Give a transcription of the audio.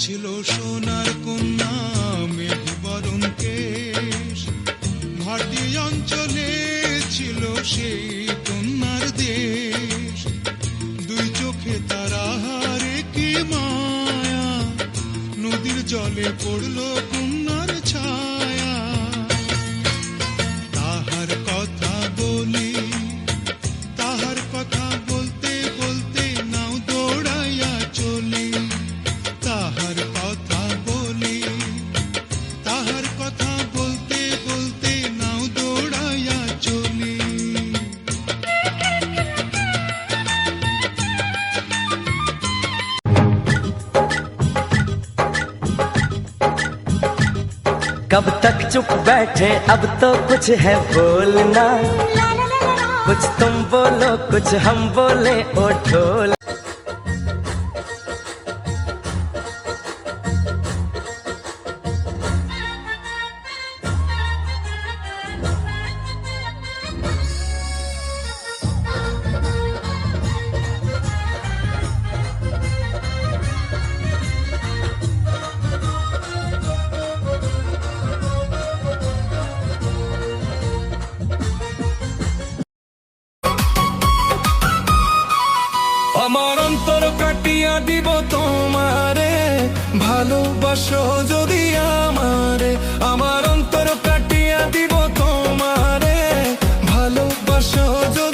ছিল সোনার কন্যা মেঘবরণ কেশ, ভাটি অঞ্চলে ছিল সেই কন্যার দেশ। দুই চোখে তারা হারে কি মায়া, নদীর জলে পড়ল কন্যার ছায়া। তাহার কথা বলি, তাহার কথা বলতে বলতে নাও দৌড়াইয়া চলি। তাহার কথা বলি, তাহার কথা বলতে বলতে নাও দৌড়াইয়া চলি। कब तक चुप बैठे अब तो कुछ है बोलना, कुछ तुम बोलो कुछ हम बोले ओ ढोल। আমার অন্তর কাটিয়া দিব তোমারে, ভালোবাসো যদি আমারে। আমার অন্তর কাটিয়া দিব তোমারে, ভালোবাসো যদি